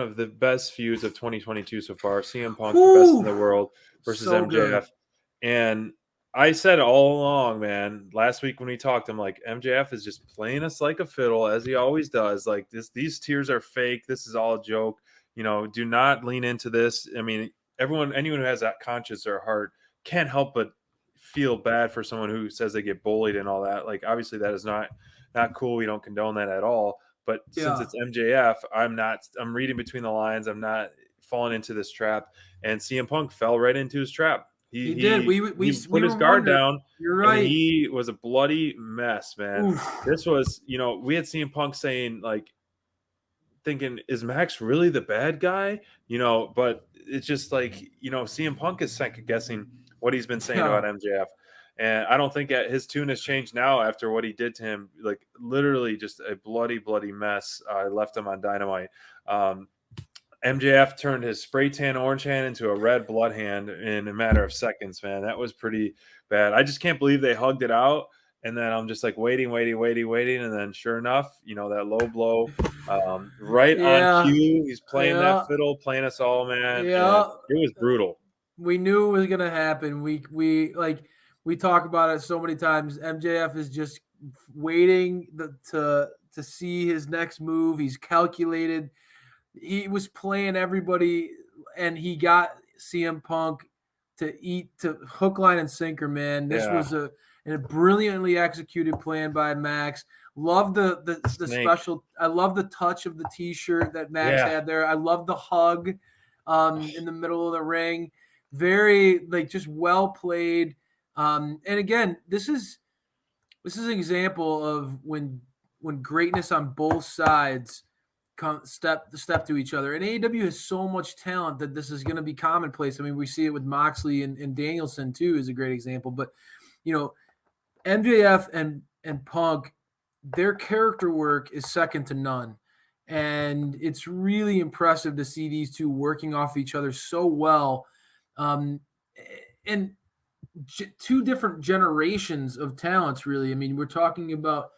of the best feuds of 2022 so far. CM Punk, the best in the world, versus so MJF. good. And I said all along, man, last week when we talked, I'm like, MJF is just playing us like a fiddle, as he always does. Like, these tears are fake. This is all a joke. Do not lean into this. I mean, anyone who has that conscience or heart can't help but feel bad for someone who says they get bullied and all that. Like, obviously that is not cool. We don't condone that at all. But since it's MJF, I'm reading between the lines. I'm not falling into this trap. And CM Punk fell right into his trap. He did. We put his guard down. You're right. And he was a bloody mess, man. Oof. This was, we had CM Punk saying, like, thinking, is Max really the bad guy? But it's just like, CM Punk is second guessing what he's been saying about MJF. And I don't think his tune has changed now after what he did to him. Like, literally just a bloody, bloody mess. Left him on Dynamite. MJF turned his spray tan orange hand into a red blood hand in a matter of seconds, man. That was pretty bad. I just can't believe they hugged it out. And then I'm just like waiting. And then sure enough, that low blow right on cue. He's playing that fiddle, playing us all, man. Yeah. And it was brutal. We knew it was going to happen. We talk about it so many times. MJF is just waiting to see his next move. He's calculated. He was playing everybody, and he got CM Punk to hook, line, and sinker, man. This was a brilliantly executed plan by Max. Love the special. I love the touch of the T-shirt that Max had there. I love the hug in the middle of the ring. Very, just well played. And again, this is an example of when greatness on both sides step to each other. And AEW has so much talent that this is going to be commonplace. I mean, we see it with Moxley and Danielson too is a great example. But MJF and Punk, their character work is second to none. And it's really impressive to see these two working off each other so well. And two different generations of talents, really. I mean, we're talking about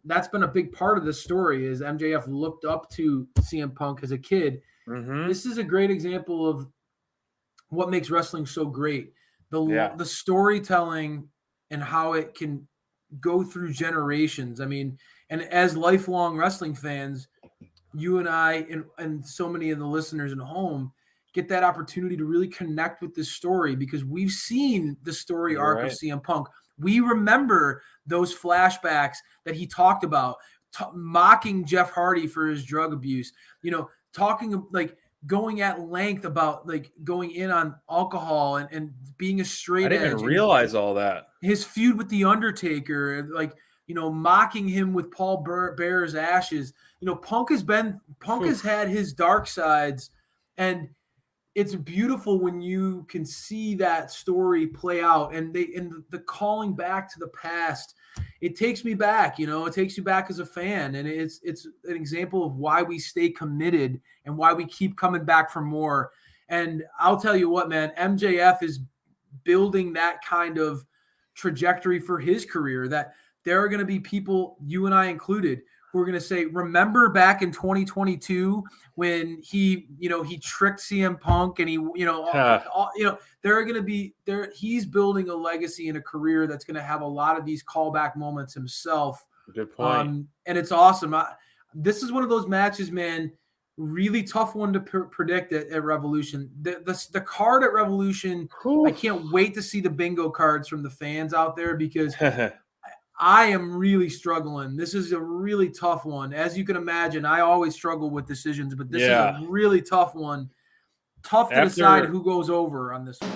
that's been a big part of the story is MJF looked up to CM Punk as a kid. Mm-hmm. This is a great example of what makes wrestling so great. The storytelling and how it can go through generations. I mean, and as lifelong wrestling fans, you and I and so many of the listeners at home get that opportunity to really connect with this story because we've seen the story arc of CM Punk. We remember those flashbacks that he talked about, mocking Jeff Hardy for his drug abuse, talking going at length about going in on alcohol and being a straight edge. I didn't even realize all that. His feud with The Undertaker, mocking him with Paul Bearer's ashes. Punk has had his dark sides, and it's beautiful when you can see that story play out and the calling back to the past. It takes me back, it takes you back as a fan. And it's an example of why we stay committed and why we keep coming back for more. And I'll tell you what, man, MJF is building that kind of trajectory for his career that there are going to be people, you and I included, who are going to say, remember back in 2022 when he tricked CM Punk and there are going to be there. He's building a legacy and a career that's going to have a lot of these callback moments himself. Good point. And it's awesome. This is one of those matches, man, really tough one to predict at Revolution. The card at Revolution, I can't wait to see the bingo cards from the fans out there because I am really struggling. This is a really tough one. As you can imagine, I always struggle with decisions, but this is a really tough one. Tough to decide who goes over on this one.